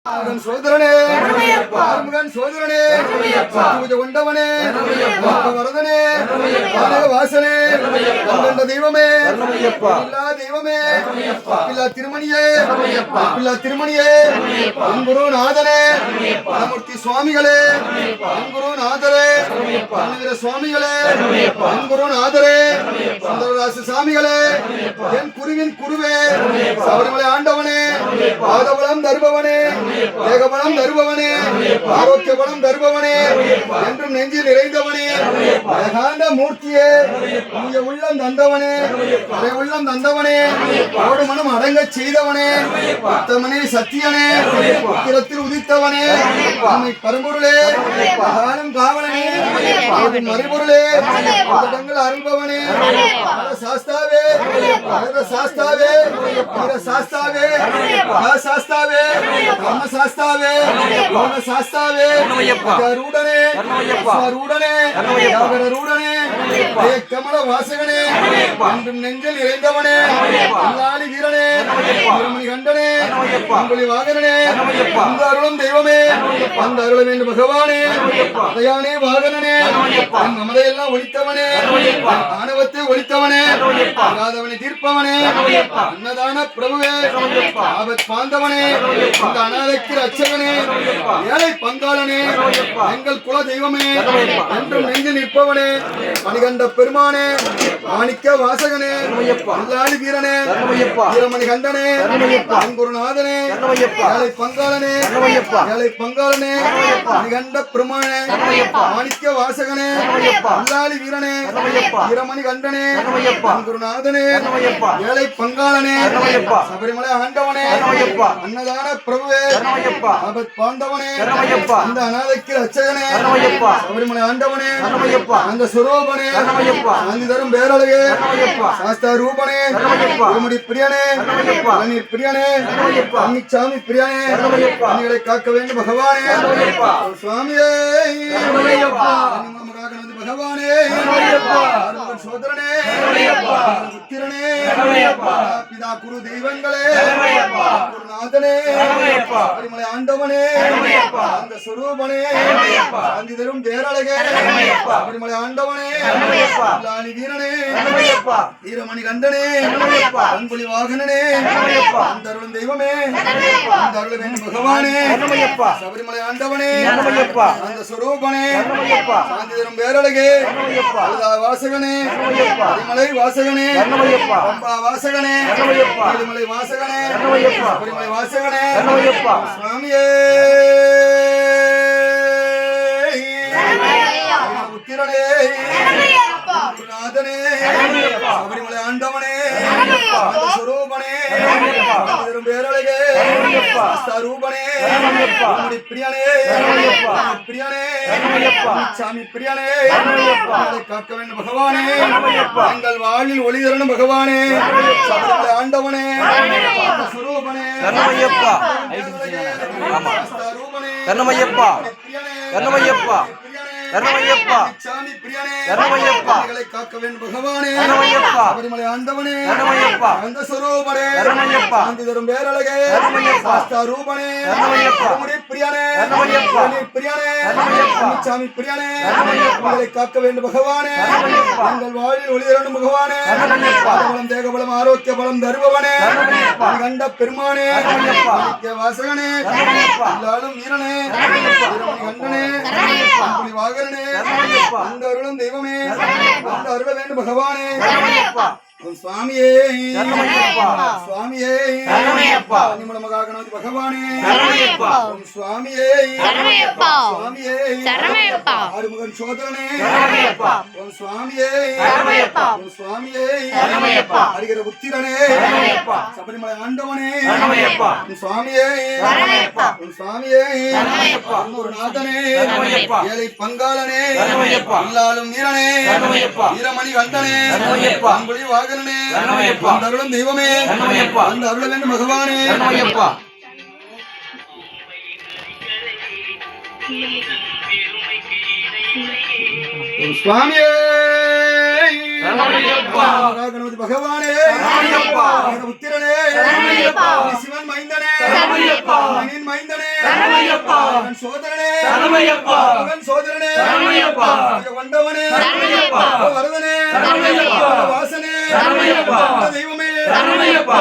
சோதரனே ஆறுமுகன் சோதரனே பூஜை கொண்டவனே வரதனே வாசனே கண்ட தெய்வமே இல்லா தெய்வமே இல்லா திருமணியே இல்லா திருமணியே குரு நாதனே மூர்த்தி சுவாமிகளே குரு நாதரே சுவாமிகளே குரு நாதரே சுந்தரராச சாமிகளே என் குருவின் குருவே சபரிமலை ஆண்டவனே பாதபலம் தருபவனே தேகபலம் தருபவனே ஆரோக்கிய பலம் தருபவனே என்றும் நெஞ்சில் நிறைந்தவனே அழகான மூர்த்தியே உள்ளம் தந்தவனே உள்ளம் தந்தவனே ஓடு மனம் அடங்க செய்தவனே உத்தமனே சத்தியனே உத்திரத்தில் உதித்தவனே உண்மை பரம்பொருளே மகானம் காவலனே மறைபொருளே இடங்கள் அருள்பவனே சாஸ்தாவே சாஸ்தாவே சாஸ்தாவே சாஸ்தாவே சாஸ்தாவே சாஸ்தாவே ரூடனே ரூடனே ரூடனே கமல வாசகனே அன்றும் நெஞ்சில் நிறைந்தவனே அல்லாளி வீரனே வீரமணி கண்டனே அங்குலி வாகனனே அந்த அருளும் தெய்வமே அந்த அருள வேண்டும் பகவானே அதையானே வாகனனே மமதையெல்லாம் ஒழித்தவனே ஆணவத்தை ஒழித்தவனே ஆகாதவனை தீர்ப்பவனே அன்னதான பிரபுவே ஆபத் பாந்தவனே இந்த அநாதைக்கு ரட்சகனே ஏழை பங்காளனே எங்கள் குல தெய்வமே என்றும் நெஞ்சில் நிற்பவனே மணிகண்ட பெருமானே மாணிக்க வாசகனே அல்லாளி வீரனே வீரமணி கண்டனே குருநாதனே ஏழை பங்காளனே ஏழை பங்காளனே மணிகண்ட பெருமானே மாணிக்க வாசகனே அல்லாளி வீரனே வீரமணி கண்டனே குருநாதனே ஏழை பங்காளனே சபரிமலை ஆண்டவனே அன்னதான பிரபுவே ஆபத் பாந்தவனே அந்த அநாதைக்கு ரட்சகனே சபரிமலை ஆண்டவனே அந்த சுரூபனே சாந்தி தரும் பேரழகே சாஸ்தா ரூபனே திருமுடி பிரியனே நீர் பிரியனே சாமி பிரியனே அன்னிகளை காக்க வேண்டும் பகவானே சுவாமியே பகவானே சோதரனே புத்திரனே பிதா குரு தெய்வங்களே குருநாதனே பரிமலை ஆண்டவனே அந்த சுரூபனே சாந்தி தரும் பேரழகே பரிமலை ஆண்டவனே லாலி வீரனே வீரமணி கண்டனே அன்புலி வாகனனே அந்த அருளும் தெய்வமே அந்த அருள வேண்டும் பகவானே சபரிமலை ஆண்டவனே அந்த சுரூபனே சாந்தி தரும் பேரழகே வாசகனே பரிமலை வாசகனே பம்பா வாசகனே பரிமலை வாசகனே பரிமலை வாசகனே சுவாமியே உத்திரனே நாதனே சபரிமலை ஆண்டவனே சுரூபனே பேரழகே ரூபனே பிரியனே பிரியனே சாமி பிரியனே காக்க வேண்டும் பகவானே எங்கள் வாழ்வில் ஒளி தரணும் பகவானே சபரிமலை ஆண்டவனே சுரூபனே கண்ணமையப்பா கண்ணமையப்பா கண்ணமையப்பா சாமி பிரியனே கண்ணமையப்பா காக்க வேண்டும் பகவானே கண்ணமையப்பா சபரிமலை ஆண்டவனே கண்ணமையப்பா அந்த சுரூபனே கண்ணமையப்பா சாந்தி தரும் பேரழகே கண்ணமையப்பா சாஸ்தா ரூபனே கண்ணமையப்பா திருமுடி பிரியனே கண்ணமையப்பா பிரியனே கண்ணமையப்பா சாமி பிரியனே கண்ணமையப்பா காக்க வேண்டும் பகவானே கண்ணமையப்பா எங்கள் வாழ்வில் ஒளி தரணும் பகவானே கண்ணமையப்பா பலம் தேகபலம் ஆரோக்கிய பலம் தருபவனே கண்ணமையப்பா கண்ட பெருமானே கண்ணமையப்பா வாசகனே கண்ணமையப்பா எல்லாரும் வீரனே கண்டனே அன்புலி வாகனனே அந்த அருளும் தெய்வமே அந்த அருள வேண்டும் பகவானே சுவாமியே சுவாமியே நிமிடமாக பகவானே சுவாமியே சுவாமியே ஆறுமுகன் சோதரனே சுவாமியே சுவாமியே ஹரிகர புத்திரனே சபரிமலை ஆண்டவனே சுவாமியே சுவாமியே ஒரு நாதனே ஏழை பங்காளனே எல்லாலும் வீரனே வீரமணி கண்டனே அன்புலி வாகனனே அந்த அருளும் தெய்வமே அந்த அருள வேண்டும் பகவானே சுவாமியே கணபதி பகவானே உத்திரனே சிவன் மைந்தனே மைந்தனே மகன் சோதரனே சரணமையப்பா. மகன் சோதரனே சரணமையப்பா. வண்டவனே சரணமையப்பா. வரதனே சரணமையப்பா. வாசனே சரணமையப்பா. தெய்வமே சரணமையப்பா.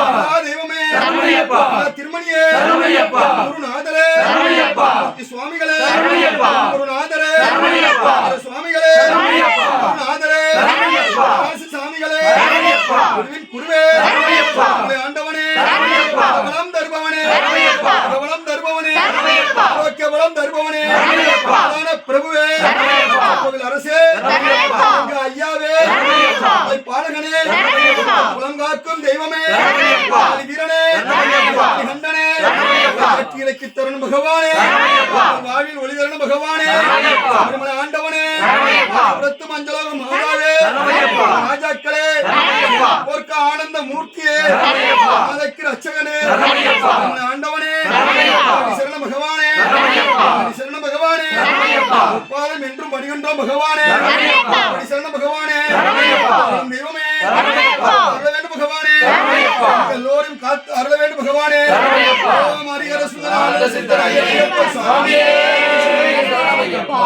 தெய்வமே சரணமையப்பா. திருமணியே சரணமையப்பா. குருநாதரே சரணமையப்பா. சுவாமிகளே சரணமையப்பா. குருநாதரே சரணமையப்பா. சுவாமிகளே சரணமையப்பா. குருநாதரே சரணமையப்பா. சாமிகளே சரணமையப்பா. குருவின் குருவே சரணமையப்பா. ஆண்டவனே சரணமையப்பா. கவலம் தருபவனே சரணமையப்பா. கவலம் தருபவனே சரணமையப்பா. கவலம் தருபவனே சரணமையப்பா. பிரபுவே சரணமையப்பா. கோவில் அரசே சரணமையப்பா. எங்க ஐயாவே சரணமையப்பா. பாலகனே சரணமையப்பா. குலம் காக்கும் தெய்வமே சரணமையப்பா. வீரனே சரணமையப்பா. கண்டனே சரணமையப்பா. இலக்கி தருண் பகவானே சரணமையப்பா. வாழ்வில் ஒளி தருண் பகவானே சரணமையப்பா. திருமலை ஆண்டவனே சரணமையப்பா. புறத்து மஞ்சளோகம் மாதாவே சரணமையப்பா. ராஜாக்களே சரணமையப்பா. போர்க்க ஆனந்த மூர்த்தியே சரணமையப்பா. மாதைக்கு ரட்சகனே சரணமையப்பா. திருமலை ஆண்டவனே சரணமையப்பா. சரண பகவானே சரணமையப்பா. சரண பகவானே சரணமையப்பா. உப்பாதம் என்றும் பணிகின்றோம் பகவானே சரணமையப்பா. சரண பகவானே சரணமையப்பா. தெய்வமே சரணமையப்பா. அருள வேண்டும் பகவானே சரணமையப்பா. எல்லோரும் காத்து அருள வேண்டும் பகவானே சரணமையப்பா. ஓம் ஹரிஹர சுந்தர சித்தர் ஐயப்ப சுவாமியே சரணமையப்பா.